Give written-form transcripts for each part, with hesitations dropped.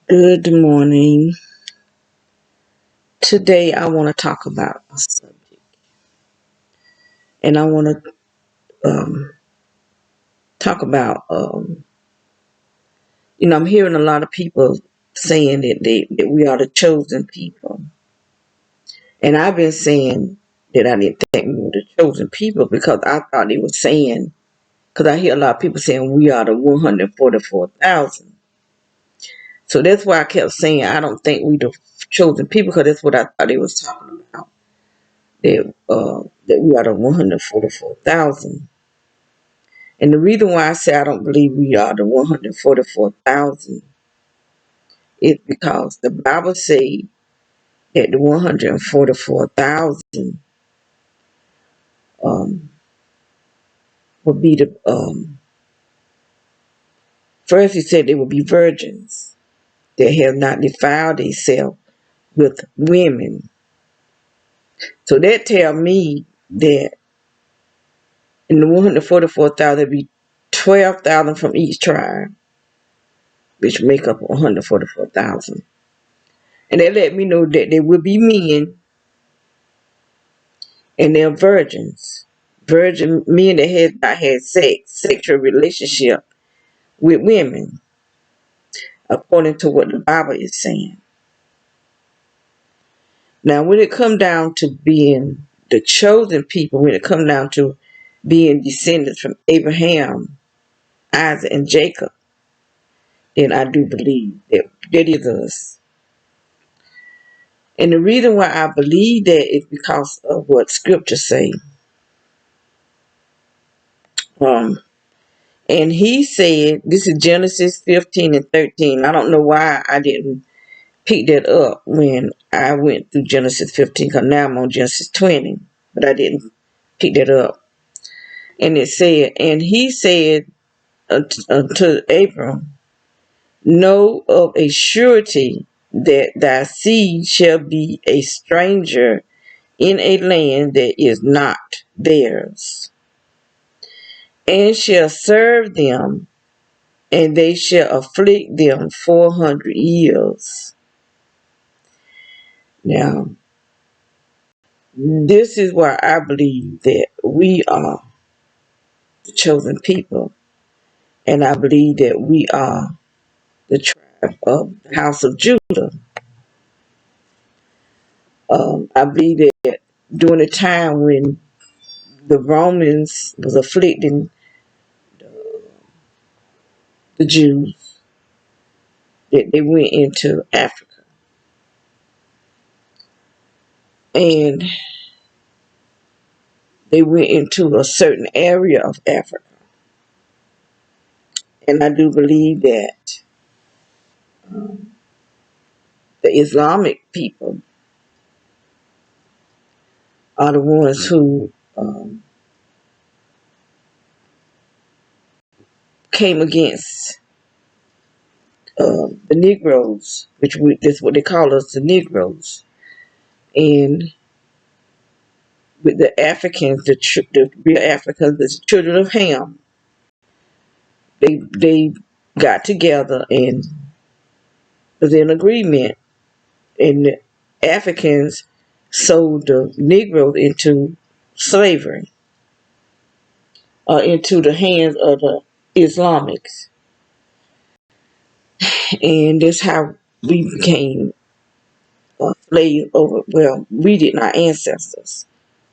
Good morning. Today I want to talk about a subject, and I want to talk about. I'm hearing a lot of people saying that we are the chosen people, and I've been saying that I didn't think we were the chosen people because I thought they were saying, because I hear a lot of people saying we are the 144,000. So that's why I kept saying I don't think we the chosen people because that's what I thought they was talking about. That we are the 144,000. And the reason why I say I don't believe we are the 144,000 is because the Bible says that the 144,000 um, would be first he said they would be virgins that have not defiled themselves with women. So that tell me that in the 144,000 there be 12,000 from each tribe, which make up 144,000. And they let me know that there will be men and they're virgins. Virgin men that have not had sexual relationship with women, according to what the Bible is saying. Now, when it come down to being the chosen people, when it come down to being descendants from Abraham, Isaac, and Jacob, then I do believe that is us. And the reason why I believe that is because of what Scripture say. Um, and he said, this is Genesis 15 and 13. I don't know why I didn't pick that up when I went through Genesis 15, because now I'm on Genesis 20, but I didn't pick that up. And it said, and he said unto Abram, know of a surety that thy seed shall be a stranger in a land that is not theirs, and shall serve them, and they shall afflict them 400 years. Now, this is why I believe that we are the chosen people, and I believe that we are the tribe of the house of Judah. I believe that during the time when the Romans was afflicting the Jews, that they went into Africa, and they went into a certain area of Africa, and I do believe that the Islamic people are the ones who came against the Negroes, that's what they call us, the Negroes, and with the Africans, the real Africans, the children of Ham, they got together and was in agreement, and the Africans sold the Negroes into slavery, into the hands of the Islamics, and that's how we became slaves over. Well, we did, our ancestors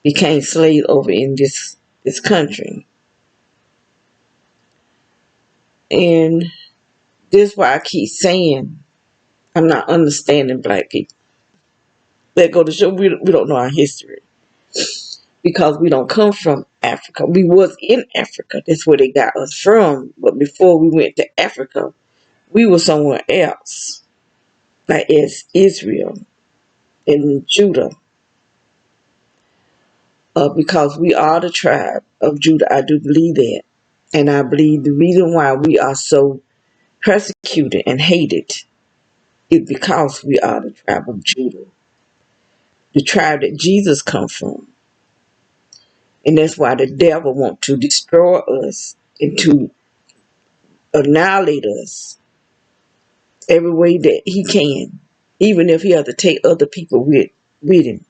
became slaves over in this country. And this is why I keep saying I'm not understanding black people. That go to show we don't know our history because we don't come from Africa. We was in Africa. That's where they got us from. But before we went to Africa, we were somewhere else, like as Israel and Judah. Because we are the tribe of Judah. I do believe that. And I believe the reason why we are so persecuted and hated is because we are the tribe of Judah, the tribe that Jesus come from. And that's why the devil want to destroy us and to annihilate us every way that he can, even if he has to take other people with him,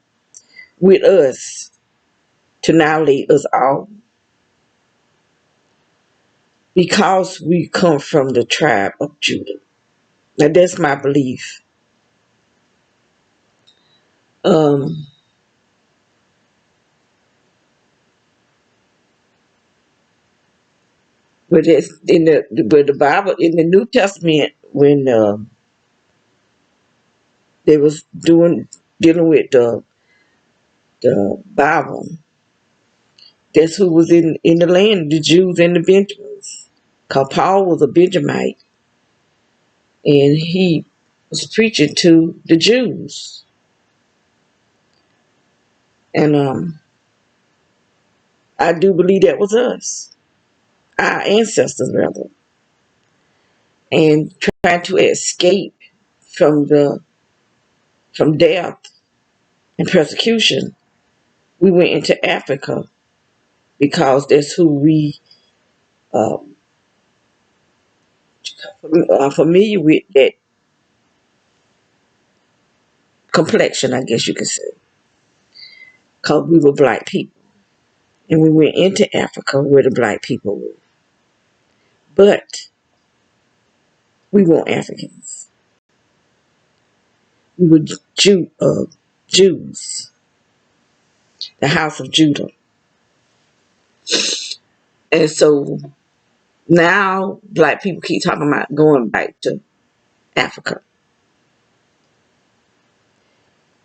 with us, to annihilate us all, because we come from the tribe of Judah. Now that's my belief. Um, but it's the Bible in the New Testament when they was dealing with the Bible. That's who was in the land, the Jews and the Benjamins. Cause Paul was a Benjamite, and he was preaching to the Jews, and I do believe that was us, our ancestors rather, and trying to escape from death and persecution. We went into Africa because that's who we um, are familiar with, that complexion, I guess you could say, because we were black people. And we went into Africa where the black people were. But we weren't Africans. We were Jews, the house of Judah. And so now black people keep talking about going back to Africa.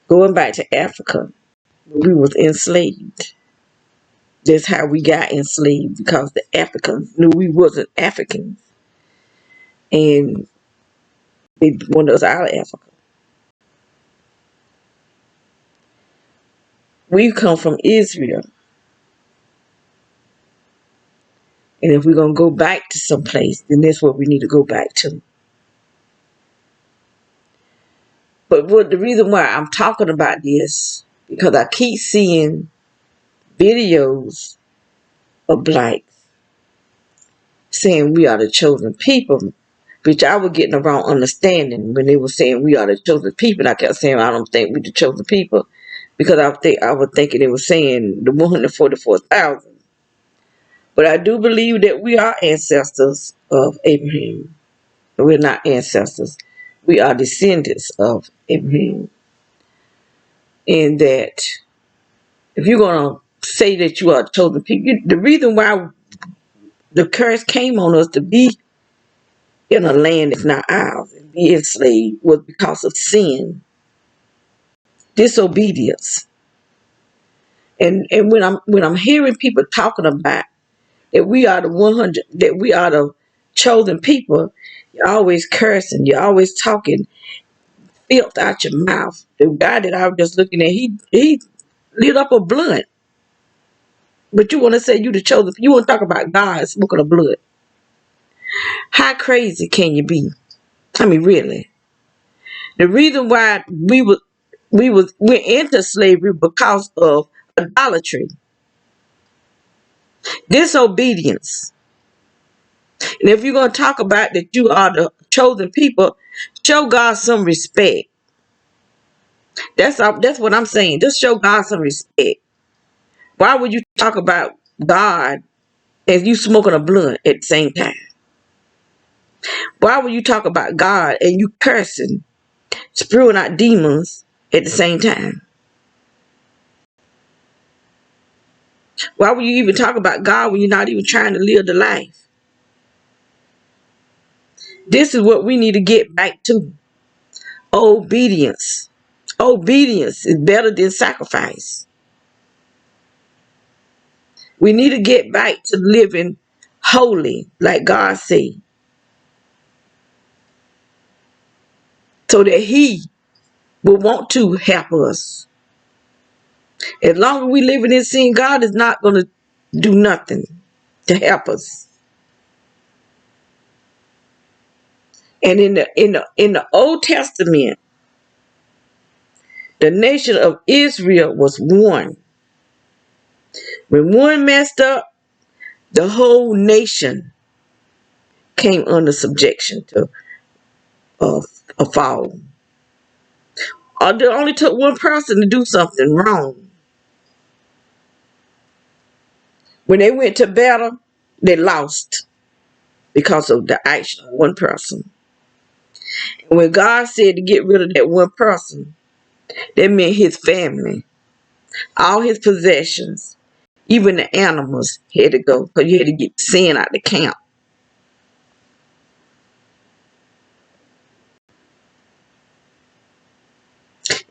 Going back to Africa, we was enslaved. That's how we got enslaved, because the Africans knew we wasn't Africans, and they wanted us out of Africa. We come from Israel, and if we're gonna go back to some place, then that's what we need to go back to. But the reason why I'm talking about this, because I keep seeing videos of blacks saying we are the chosen people, which I was getting the wrong understanding when they were saying we are the chosen people. I kept saying I don't think we the chosen people, because I was thinking they were saying the 144,000. But I do believe that we are ancestors of Abraham. We're not ancestors. We are descendants of Abraham. And that if you're going to say that you are chosen people, the reason why the curse came on us to be in a land that's not ours and be enslaved was because of sin, disobedience. And when I'm hearing people talking about that we are the 100, that we are the chosen people, you're always cursing, you're always talking filth out your mouth. The guy that I was just looking at, he lit up a blunt. But you want to say you the chosen, you want to talk about God smoking a blunt. How crazy can you be? I mean, really. The reason why we're into slavery because of idolatry, disobedience. And if you're gonna talk about that you are the chosen people, show God some respect. That's what I'm saying. Just show God some respect. Why would you talk about God and you smoking a blunt at the same time? Why would you talk about God and you cursing, spewing out demons at the same time? Why would you even talk about God when you're not even trying to live the life? This is what we need to get back to. Obedience. Obedience is better than sacrifice. We need to get back to living holy, like God said, so that He will want to help us. As long as we living in sin, God is not going to do nothing to help us. And in the Old Testament, the nation of Israel was one. When one messed up, the whole nation came under subjection to. of a fall. Or it only took one person to do something wrong. When they went to battle, they lost because of the action of one person. And when God said to get rid of that one person, that meant his family, all his possessions, even the animals had to go because you had to get sin out the camp.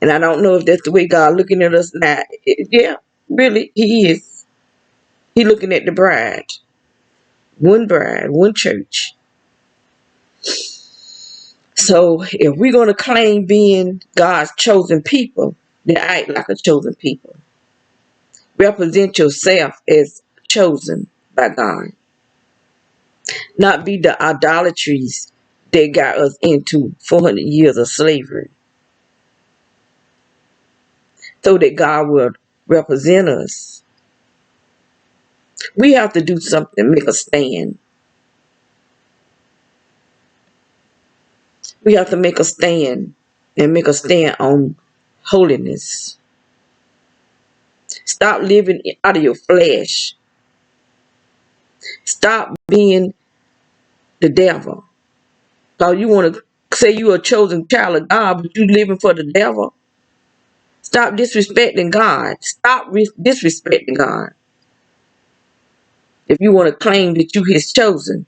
And I don't know if that's the way God looking at us now. Yeah, really, he is. He looking at the bride, one church. So if we're going to claim being God's chosen people, then act like a chosen people. Represent yourself as chosen by God. Not be the idolatries that got us into 400 years of slavery. So that God will represent us. We have to do something, make a stand. We have to make a stand and make a stand on holiness. Stop living out of your flesh. Stop being the devil. So you want to say you're a chosen child of God, but you living for the devil? Stop disrespecting God. Stop disrespecting God. If you want to claim that you his chosen.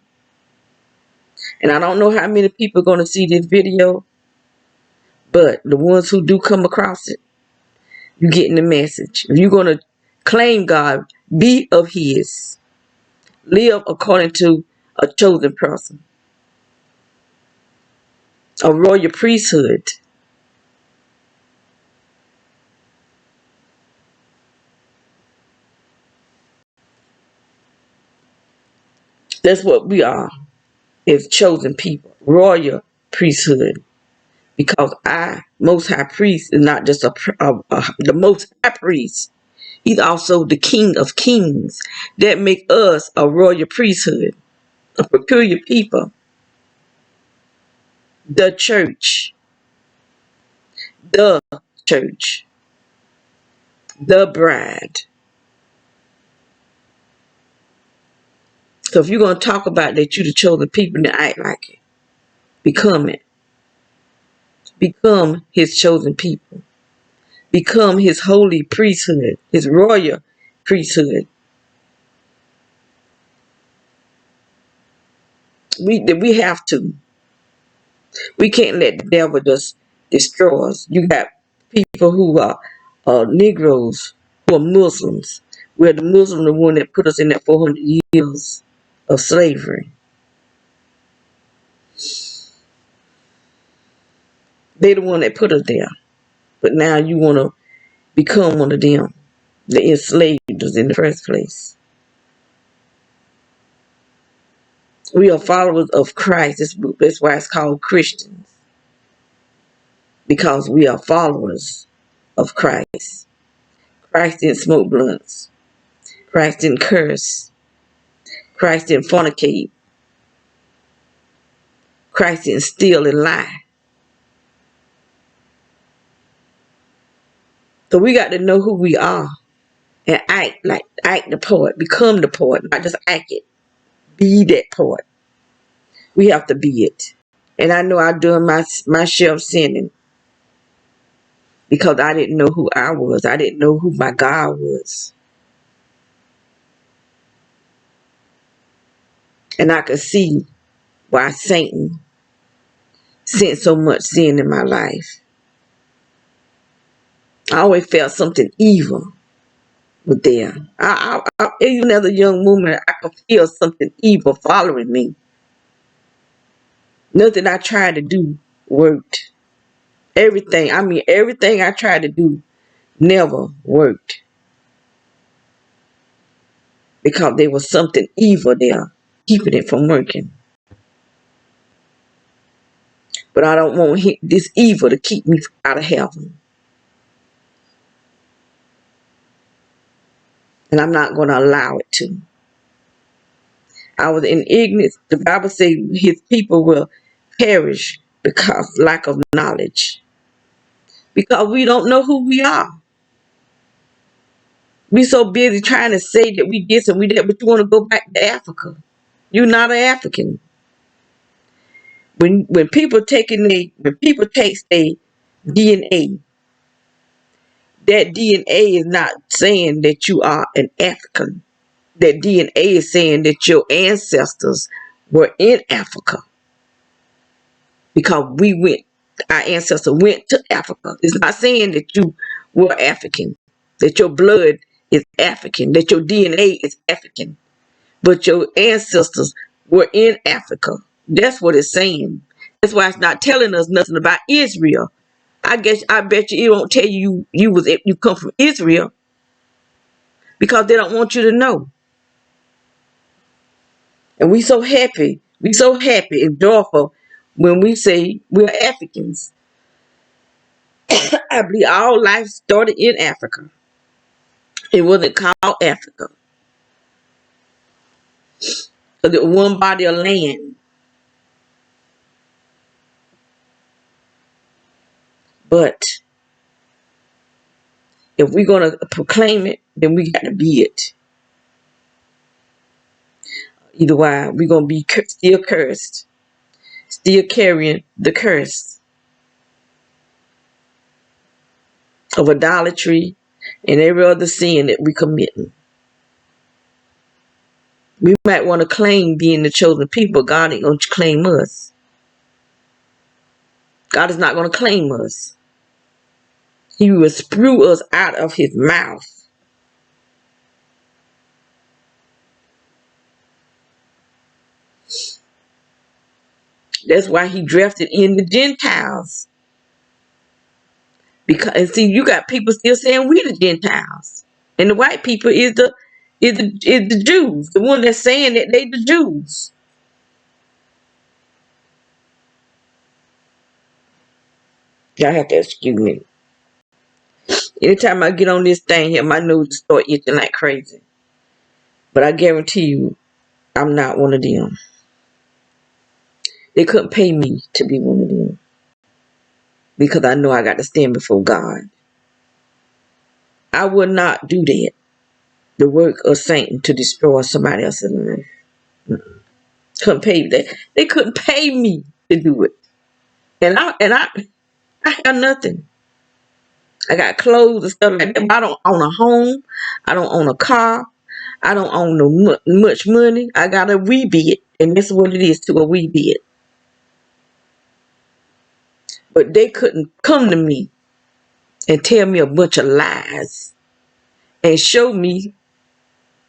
And I don't know how many people are going to see this video, but the ones who do come across it, you're getting the message. If you're going to claim God, be of his. Live according to a chosen person. A royal priesthood. That's what we are as chosen people. Royal priesthood. Because I, Most High Priest, is not just the Most High Priest. He's also the King of Kings. That make us a royal priesthood, a peculiar people, the church, the church, the bride. So if you're going to talk about that you the chosen people, then act like it. Become it. Become his chosen people. Become his holy priesthood, his royal priesthood. We have to. We can't let the devil just destroy us. You got people who are Negroes, who are Muslims. Where the Muslim, the one that put us in that 400 years of slavery. They the one that put us there. But now you want to become one of them. The enslaved us in the first place. We are followers of Christ. That's why it's called Christians. Because we are followers of Christ. Christ didn't smoke blunts. Christ didn't curse. Christ didn't fornicate. Christ didn't steal and lie. So we got to know who we are and act the part, become the part, not just act it. Be that part. We have to be it. And I know I've done my share of sinning because I didn't know who I was. I didn't know who my God was. And I could see why Satan sent so much sin in my life. I always felt something evil was there. Even as a young woman, I could feel something evil following me. Nothing I tried to do worked. Everything I tried to do never worked. Because there was something evil there, keeping it from working. But I don't want this evil to keep me out of heaven. And I'm not going to allow it to. I was in ignorance. The Bible says his people will perish because lack of knowledge. Because we don't know who we are. We so busy trying to say that we this and we that, but you want to go back to Africa. You're not an African. When people take their DNA, that DNA is not saying that you are an African. That DNA is saying that your ancestors were in Africa. Because our ancestors went to Africa. It's not saying that you were African, that your blood is African, that your DNA is African, but your ancestors were in Africa. That's what it's saying. That's why it's not telling us nothing about Israel. I bet you it won't tell you you come from Israel because they don't want you to know. And we so happy and joyful when we say we're Africans. I believe our life started in Africa. It wasn't called Africa. Because it was one body of land. But if we're going to proclaim it, then we got to be it. Either way, we're going to be still cursed. Still carrying the curse of idolatry and every other sin that we committing. We might want to claim being the chosen people. God ain't going to claim us. God is not going to claim us. He will spew us out of his mouth. That's why he drafted in the Gentiles. And see, you got people still saying we the Gentiles. And the white people is the Jews. The one that's saying that they the Jews. Y'all have to excuse me. Anytime I get on this thing here, my nose start itching like crazy. But I guarantee you, I'm not one of them. They couldn't pay me to be one of them. Because I know I got to stand before God. I would not do that. The work of Satan to destroy somebody else's life. Couldn't pay that. They couldn't pay me to do it. And I have nothing. I got clothes and stuff like that. But I don't own a home. I don't own a car. I don't own no much money. I got a wee bit, and that's what it is to a wee bit. But they couldn't come to me and tell me a bunch of lies and show me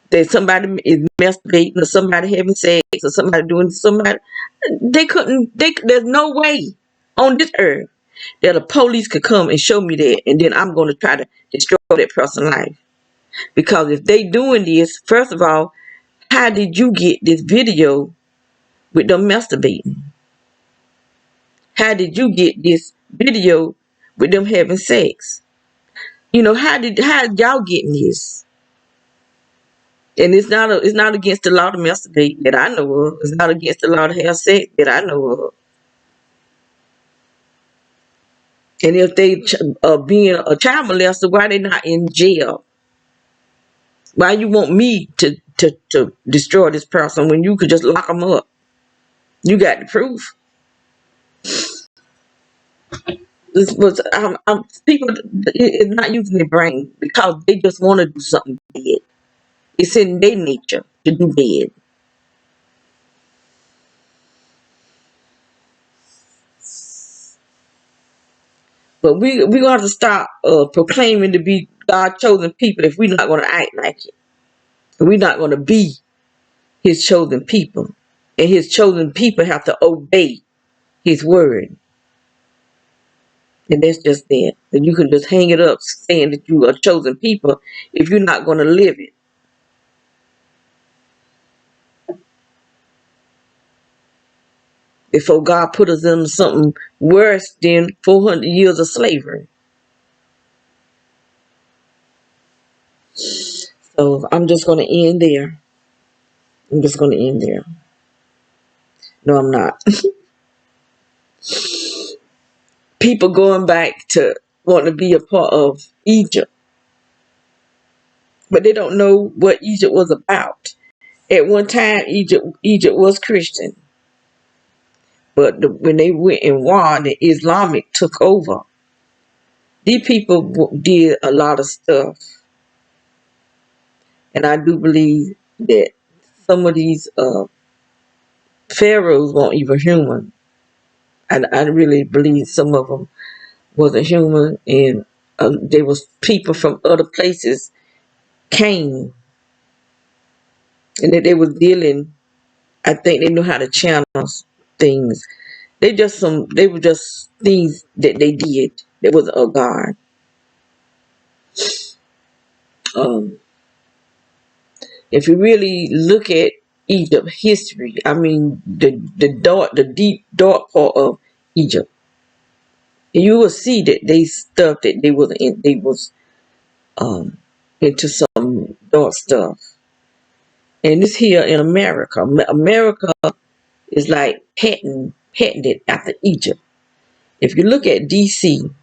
that somebody is masturbating or somebody having sex or somebody doing somebody. They couldn't. There's no way on this earth that the police could come and show me that, and then I'm going to try to destroy that person's life. Because if they doing this, first of all, how did you get this video with them masturbating? How did you get this video with them having sex? You know, how did y'all getting this? And it's not against the law to masturbate that I know of. It's not against the law to have sex that I know of. And if they being a child molester, why they not in jail? Why you want me to destroy this person when you could just lock them up? You got the proof. This was people is not using their brain because they just want to do something bad. It's in their nature to do bad. But we gonna have to stop proclaiming to be God chosen people if we're not gonna act like it. We're not gonna be his chosen people. And his chosen people have to obey his word. And that's just that. And you can just hang it up saying that you are chosen people if you're not gonna live it. Before God put us in something worse than 400 years of slavery. So I'm just gonna end there. No, I'm not. people going back to want to be a part of Egypt, but they don't know what Egypt was about. At one time, Egypt was Christian, but when they went in war, the Islamic took over. These people did a lot of stuff, and I do believe that some of these pharaohs weren't even human. I really believe some of them wasn't human, and there was people from other places came, and that they were dealing. I think they knew how to channel things. They were just things that they did. That was a God. Um, if you really look at Egypt history, I mean the deep dark part of Egypt, you will see that they stuff that they was into some dark stuff. And this here in America, America is like patented after Egypt. If you look at DC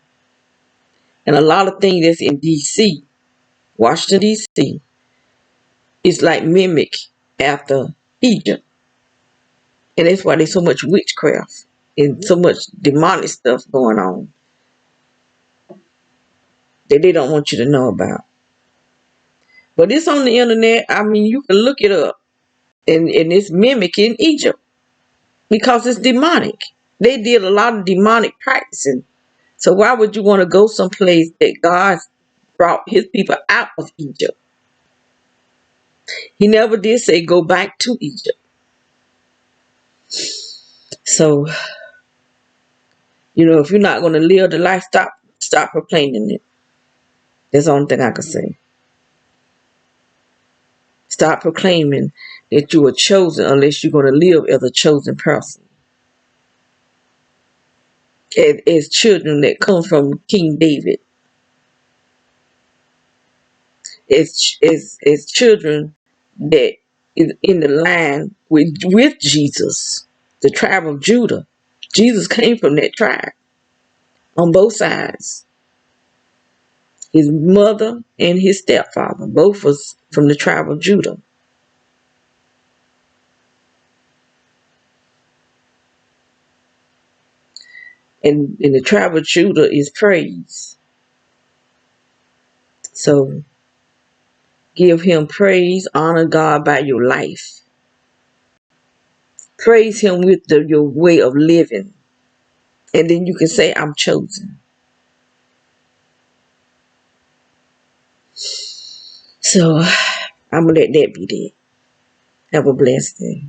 and a lot of things that's in DC, Washington DC, is like mimic after Egypt. And that's why there's so much witchcraft and so much demonic stuff going on that they don't want you to know about. But it's on the internet. I mean, you can look it up. And it's mimicking Egypt because it's demonic. They did a lot of demonic practicing. So why would you want to go someplace that God brought his people out of Egypt? He never did say go back to Egypt. So, if you're not going to live the life, stop proclaiming it. That's the only thing I can say. Stop proclaiming that you are chosen unless you're going to live as a chosen person. As children that come from King David. As children that is in the line with Jesus, the tribe of Judah. Jesus came from that tribe on both sides. His mother and his stepfather, both was from the tribe of Judah. And the tribe of Judah is praise. So give him praise, honor God by your life. Praise him with your way of living. And then you can say, I'm chosen. So I'm going to let that be there. Have a blessed day.